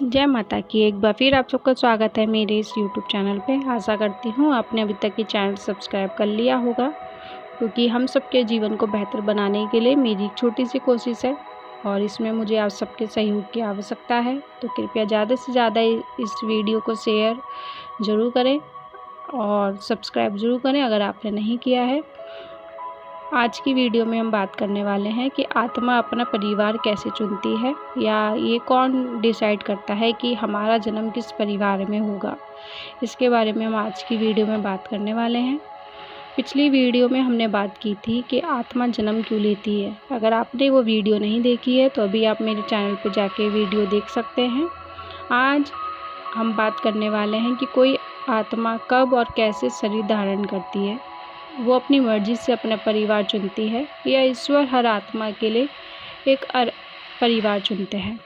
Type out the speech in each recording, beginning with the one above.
जय माता की। एक बार फिर आप सबका स्वागत है मेरे इस YouTube चैनल पे। आशा करती हूँ आपने अभी तक ये चैनल सब्सक्राइब कर लिया होगा, क्योंकि हम सबके जीवन को बेहतर बनाने के लिए मेरी एक छोटी सी कोशिश है और इसमें मुझे आप सबके सहयोग की आवश्यकता है। तो कृपया ज़्यादा से ज़्यादा इस वीडियो को शेयर ज़रूर करें और सब्सक्राइब ज़रूर करें अगर आपने नहीं किया है। आज की वीडियो में हम बात करने वाले हैं कि आत्मा अपना परिवार कैसे चुनती है, या ये कौन डिसाइड करता है कि हमारा जन्म किस परिवार में होगा। इसके बारे में हम आज की वीडियो में बात करने वाले हैं। पिछली वीडियो में हमने बात की थी कि आत्मा जन्म क्यों लेती है। अगर आपने वो वीडियो नहीं देखी है तो अभी आप मेरे चैनल पर जाके वीडियो देख सकते हैं। आज हम बात करने वाले हैं कि कोई आत्मा कब और कैसे शरीर धारण करती है। वो अपनी मर्जी से अपना परिवार चुनती है या ईश्वर हर आत्मा के लिए एक परिवार चुनते हैं।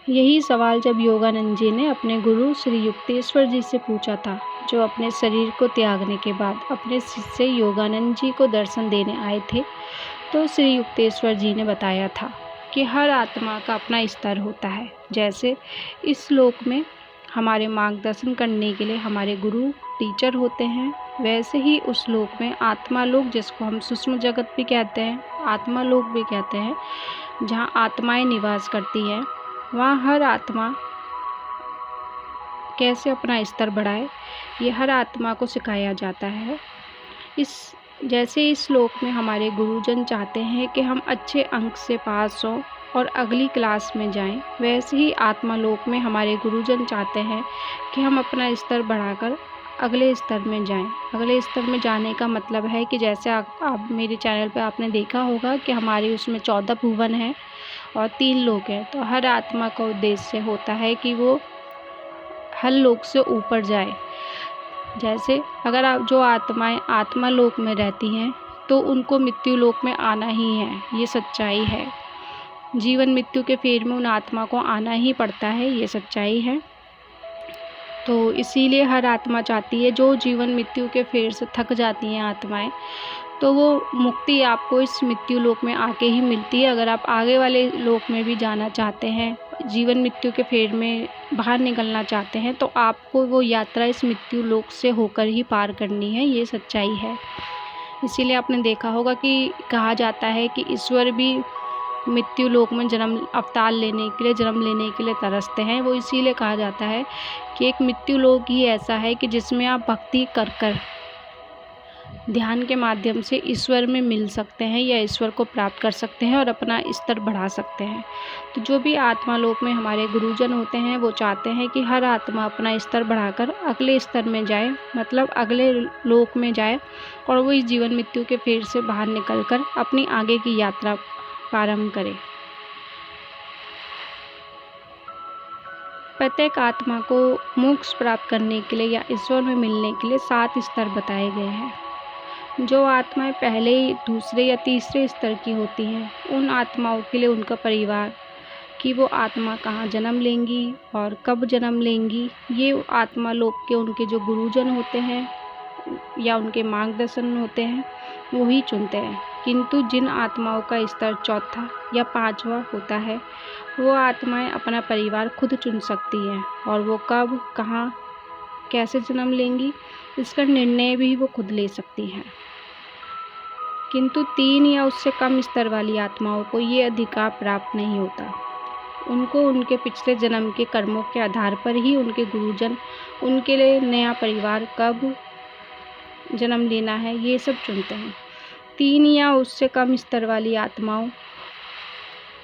यही सवाल जब योगानंद जी ने अपने गुरु श्री युक्तेश्वर जी से पूछा था, जो अपने शरीर को त्यागने के बाद अपने शिष्य योगानंद जी को दर्शन देने आए थे। तो श्री युक्तेश्वर जी ने बताया था कि हर आत्मा का अपना स्तर होता है। जैसे इस लोक में हमारे मार्गदर्शन करने के लिए हमारे गुरु टीचर होते हैं, वैसे ही उस लोक में आत्मा लोक, जिसको हम सूक्ष्म जगत भी कहते हैं, आत्मा लोक भी कहते हैं, जहाँ आत्माएं निवास करती हैं, वहाँ हर आत्मा कैसे अपना स्तर बढ़ाए, ये हर आत्मा को सिखाया जाता है। जैसे इस लोक में हमारे गुरुजन चाहते हैं कि हम अच्छे अंक से पास हों और अगली क्लास में जाएं, वैसे ही आत्मा लोक में हमारे गुरुजन चाहते हैं कि हम अपना स्तर बढ़ाकर अगले स्तर में जाएं। अगले स्तर में जाने का मतलब है कि जैसे आप मेरे चैनल पे आपने देखा होगा कि हमारे उसमें 14 भुवन हैं और 3 लोक हैं। तो हर आत्मा का उद्देश्य होता है कि वो हर लोक से ऊपर जाए। जैसे अगर आप जो आत्माएं आत्मा लोक में रहती हैं तो उनको मृत्यु लोक में आना ही है, ये सच्चाई है। जीवन मृत्यु के फेर में उन आत्मा को आना ही पड़ता है, ये सच्चाई है। तो इसीलिए हर आत्मा चाहती है, जो जीवन मृत्यु के फेर से थक जाती हैं आत्माएं, तो वो मुक्ति आपको इस मृत्यु लोक में आके ही मिलती है। अगर आप आगे वाले लोक में भी जाना चाहते हैं, जीवन मृत्यु के फेर में बाहर निकलना चाहते हैं, तो आपको वो यात्रा इस मृत्यु लोक से होकर ही पार करनी है, ये सच्चाई है। इसीलिए आपने देखा होगा कि कहा जाता है कि ईश्वर भी मृत्यु लोक में अवतार लेने के लिए तरसते हैं। वो इसीलिए कहा जाता है कि एक मृत्यु लोक ही ऐसा है कि जिसमें आप भक्ति कर ध्यान के माध्यम से ईश्वर में मिल सकते हैं या ईश्वर को प्राप्त कर सकते हैं और अपना स्तर बढ़ा सकते हैं। तो जो भी आत्मा लोक में हमारे गुरुजन होते हैं, वो चाहते हैं कि हर आत्मा अपना स्तर बढ़ाकर अगले स्तर में जाए, मतलब अगले लोक में जाए, और वो इस जीवन मृत्यु के फेर से बाहर निकलकर अपनी आगे की यात्रा प्रारंभ करें। प्रत्येक आत्मा को मोक्ष प्राप्त करने के लिए या ईश्वर में मिलने के लिए 7 स्तर बताए गए हैं। जो आत्माएं पहले, दूसरे या तीसरे स्तर की होती हैं, उन आत्माओं के लिए उनका परिवार, कि वो आत्मा कहाँ जन्म लेंगी और कब जन्म लेंगी, ये आत्मा लोक के उनके जो गुरुजन होते हैं या उनके मार्गदर्शन होते हैं, वो ही चुनते हैं। किंतु जिन आत्माओं का स्तर 4था या 5वां होता है, वो आत्माएं अपना परिवार खुद चुन सकती हैं, और वो कब, कहाँ, कैसे जन्म लेंगी, इसका निर्णय भी वो खुद ले सकती हैं। किंतु 3 या उससे कम स्तर वाली आत्माओं को ये अधिकार प्राप्त नहीं होता। उनको उनके पिछले जन्म के कर्मों के आधार पर ही उनके गुरुजन उनके लिए नया परिवार कब जन्म लेना है, ये सब चुनते हैं। 3 या उससे कम स्तर वाली आत्माओं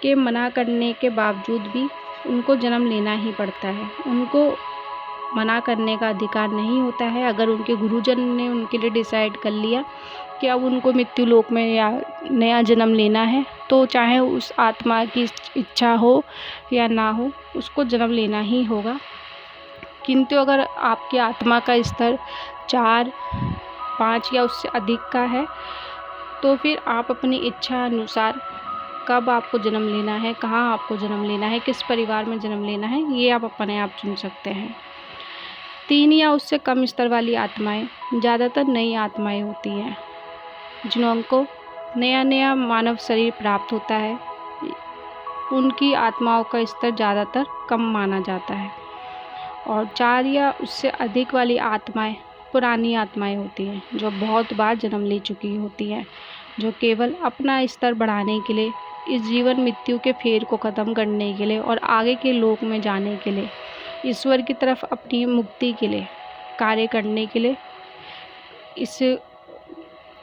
के मना करने के बावजूद भी उनको जन्म लेना ही पड़ता है। उनको मना करने का अधिकार नहीं होता है। अगर उनके गुरुजन ने उनके लिए डिसाइड कर लिया कि अब उनको मृत्यु लोक में या नया जन्म लेना है, तो चाहे उस आत्मा की इच्छा हो या ना हो, उसको जन्म लेना ही होगा। किंतु अगर आपकी आत्मा का स्तर 4, 5 या उससे अधिक का है, तो फिर आप अपनी इच्छा अनुसार कब आपको जन्म लेना है, कहाँ आपको जन्म लेना है, किस परिवार में जन्म लेना है, ये आप अपने आप चुन सकते हैं। 3 या उससे कम स्तर वाली आत्माएं ज़्यादातर नई आत्माएं होती हैं, जिनको नया मानव शरीर प्राप्त होता है उनकी आत्माओं का स्तर ज़्यादातर कम माना जाता है। और 4 या उससे अधिक वाली आत्माएं पुरानी आत्माएं होती हैं, जो बहुत बार जन्म ले चुकी होती हैं, जो केवल अपना स्तर बढ़ाने के लिए, इस जीवन मृत्यु के फेर को ख़त्म करने के लिए और आगे के लोक में जाने के लिए, ईश्वर की तरफ अपनी मुक्ति के लिए कार्य करने के लिए इस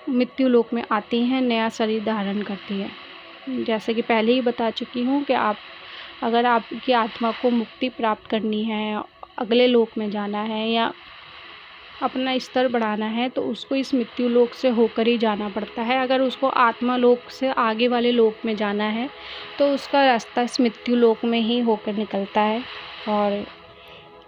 मृत्यु लोक में आती हैं, नया शरीर धारण करती है। जैसे कि पहले ही बता चुकी हूँ कि अगर आपकी आत्मा को मुक्ति प्राप्त करनी है, अगले लोक में जाना है या अपना स्तर बढ़ाना है, तो उसको इस मृत्यु लोक से होकर ही जाना पड़ता है। अगर उसको आत्मा लोक से आगे वाले लोक में जाना है, तो उसका रास्ता इस मृत्यु लोक में ही होकर निकलता है। और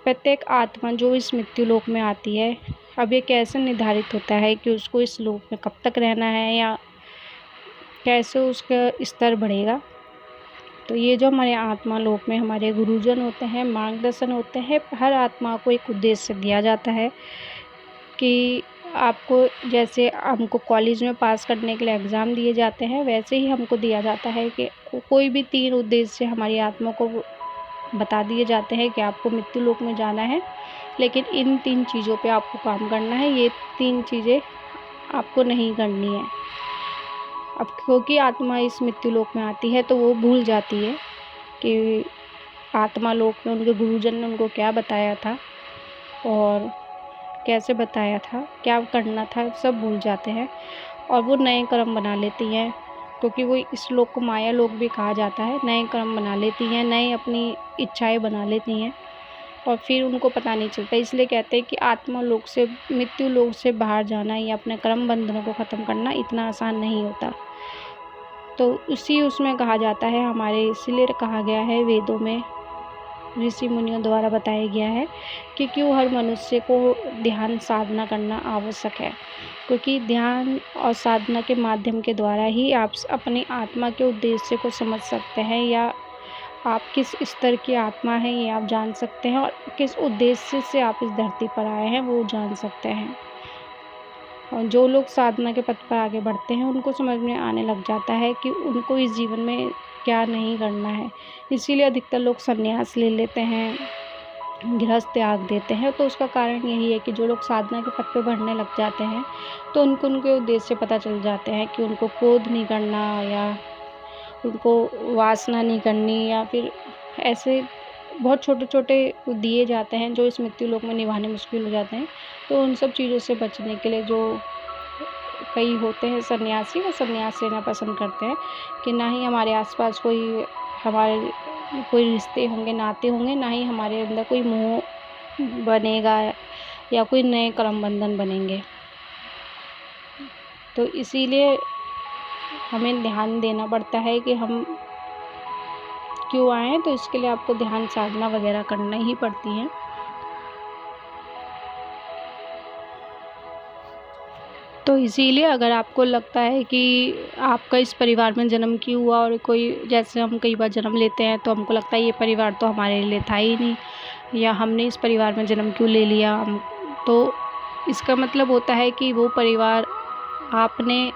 प्रत्येक आत्मा जो इस मृत्यु लोक में आती है, अब ये कैसे निर्धारित होता है कि उसको इस लोक में कब तक रहना है या कैसे उसका स्तर बढ़ेगा। तो ये जो हमारे आत्मा लोक में हमारे गुरुजन होते हैं, मार्गदर्शन होते हैं, हर आत्मा को एक उद्देश्य दिया जाता है कि आपको, जैसे हमको कॉलेज में पास करने के लिए एग्ज़ाम दिए जाते हैं, वैसे ही हमको दिया जाता है कि कोई भी 3 उद्देश्य हमारी आत्मा को बता दिए जाते हैं कि आपको मृत्यु लोक में जाना है, लेकिन इन 3 चीज़ों पे आपको काम करना है, ये 3 चीज़ें आपको नहीं करनी है। अब क्योंकि आत्मा इस मृत्यु लोक में आती है, तो वो भूल जाती है कि आत्मा लोक में उनके गुरुजन ने उनको क्या बताया था और कैसे बताया था, क्या करना था, सब भूल जाते हैं और वो नए कर्म बना लेती हैं, क्योंकि वो इस लोक को माया लोक भी कहा जाता है। नए कर्म बना लेती हैं, नए अपनी इच्छाएं बना लेती हैं और फिर उनको पता नहीं चलता। इसलिए कहते हैं कि आत्मा लोक से, मृत्यु लोक से बाहर जाना या अपने कर्म बंधनों को ख़त्म करना इतना आसान नहीं होता। तो उसमें कहा जाता है, हमारे इसीलिए कहा गया है वेदों में, ऋषि मुनियों द्वारा बताया गया है कि क्यों हर मनुष्य को ध्यान साधना करना आवश्यक है, क्योंकि ध्यान और साधना के माध्यम के द्वारा ही आप अपनी आत्मा के उद्देश्य को समझ सकते हैं, या आप किस स्तर की आत्मा हैं ये आप जान सकते हैं, और किस उद्देश्य से आप इस धरती पर आए हैं वो जान सकते हैं। और जो लोग साधना के पथ पर आगे बढ़ते हैं, उनको समझ में आने लग जाता है कि उनको इस जीवन में क्या नहीं करना है। इसीलिए अधिकतर लोग संन्यास ले लेते हैं, गृहस्थ त्याग देते हैं। तो उसका कारण यही है कि जो लोग साधना के पथ पे बढ़ने लग जाते हैं, तो उनको उनके उद्देश्य पता चल जाते हैं कि उनको क्रोध नहीं करना, या उनको वासना नहीं करनी, या फिर ऐसे बहुत छोटे-छोटे दिए जाते हैं जो इस मृत्यु लोक में निभाने मुश्किल हो जाते हैं। तो उन सब चीज़ों से बचने के लिए जो कई होते हैं सन्यासी, वो सन्यास लेना पसंद करते हैं कि ना ही हमारे आस-पास कोई रिश्ते होंगे, नाते होंगे, ना ही हमारे अंदर कोई मोह बनेगा या कोई नए कर्म बंधन बनेंगे। तो इसीलिए हमें ध्यान देना पड़ता है कि हम क्यों आए हैं, तो इसके लिए आपको ध्यान साधना वगैरह करना ही पड़ती है। तो इसीलिए अगर आपको लगता है कि आपका इस परिवार में जन्म क्यों हुआ, और कोई, जैसे हम कई बार जन्म लेते हैं तो हमको लगता है ये परिवार तो हमारे लिए था ही नहीं, या हमने इस परिवार में जन्म क्यों ले लिया, तो इसका मतलब होता है कि वो परिवार आपने,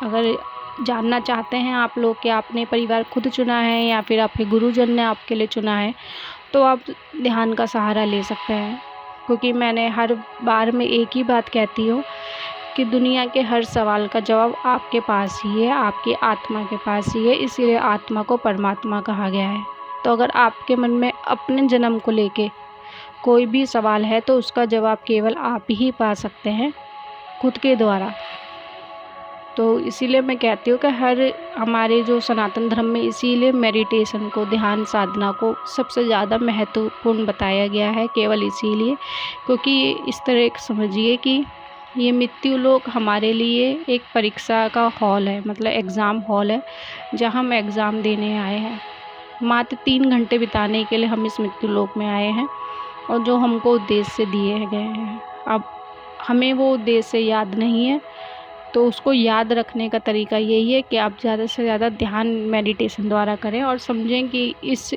अगर जानना चाहते हैं आप लोग कि आपने परिवार खुद चुना है या फिर आपके गुरुजन ने आपके लिए चुना है, तो आप ध्यान का सहारा ले सकते हैं। क्योंकि मैंने हर बार में एक ही बात कहती हूँ कि दुनिया के हर सवाल का जवाब आपके पास ही है, आपकी आत्मा के पास ही है। इसीलिए आत्मा को परमात्मा कहा गया है। तो अगर आपके मन में अपने जन्म को लेके कोई भी सवाल है, तो उसका जवाब केवल आप ही पा सकते हैं, खुद के द्वारा। तो इसीलिए मैं कहती हूँ कि हमारे जो सनातन धर्म में इसीलिए मेडिटेशन को, ध्यान साधना को सबसे ज़्यादा महत्वपूर्ण बताया गया है, केवल इसीलिए क्योंकि ये इस तरह समझिए कि ये मृत्यु लोक हमारे लिए एक परीक्षा का हॉल है, मतलब एग्ज़ाम हॉल है, जहाँ हम एग्ज़ाम देने आए हैं। मात्र 3 घंटे बिताने के लिए हम इस मृत्यु लोक में आए हैं, और जो हमको उद्देश्य दिए गए हैं, अब हमें वो उद्देश्य याद नहीं है, तो उसको याद रखने का तरीका यही है कि आप ज़्यादा से ज़्यादा ध्यान मेडिटेशन द्वारा करें और समझें कि इस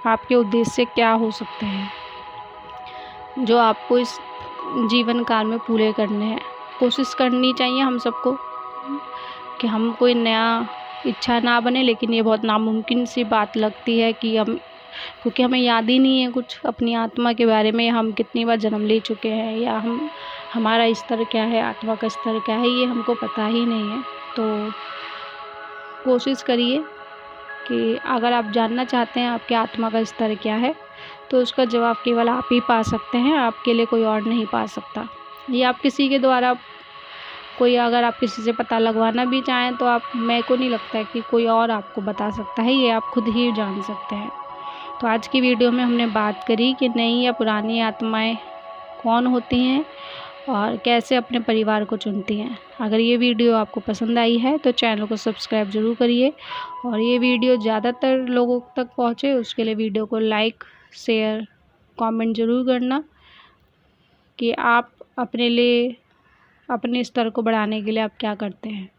आपके उद्देश्य क्या हो सकते हैं जो आपको इस जीवन काल में पूरे करने हैं। कोशिश करनी चाहिए हम सबको कि हम कोई नया इच्छा ना बने, लेकिन ये बहुत नामुमकिन सी बात लगती है कि क्योंकि हमें याद ही नहीं है कुछ अपनी आत्मा के बारे में, हम कितनी बार जन्म ले चुके हैं या हमारा स्तर क्या है, आत्मा का स्तर क्या है, ये हमको पता ही नहीं है। तो कोशिश करिए कि अगर आप जानना चाहते हैं आपके आत्मा का स्तर क्या है, तो उसका जवाब केवल आप ही पा सकते हैं, आपके लिए कोई और नहीं पा सकता। ये आप किसी के द्वारा अगर आप किसी से पता लगवाना भी चाहें तो मेरे को नहीं लगता है कि कोई और आपको बता सकता है, ये आप खुद ही जान सकते हैं। तो आज की वीडियो में हमने बात करी कि नई या पुरानी आत्माएं कौन होती हैं और कैसे अपने परिवार को चुनती हैं। अगर ये वीडियो आपको पसंद आई है तो चैनल को सब्सक्राइब ज़रूर करिए, और ये वीडियो ज़्यादातर लोगों तक पहुँचे उसके लिए वीडियो को लाइक, शेयर, कमेंट ज़रूर करना कि आप अपने स्तर को बढ़ाने के लिए आप क्या करते हैं।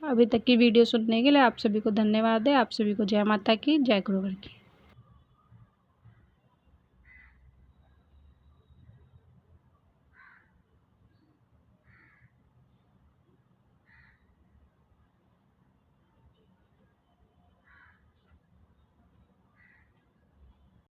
अभी तक की वीडियो सुनने के लिए आप सभी को धन्यवाद है। आप सभी को जय माता की, जय गुरुवर की।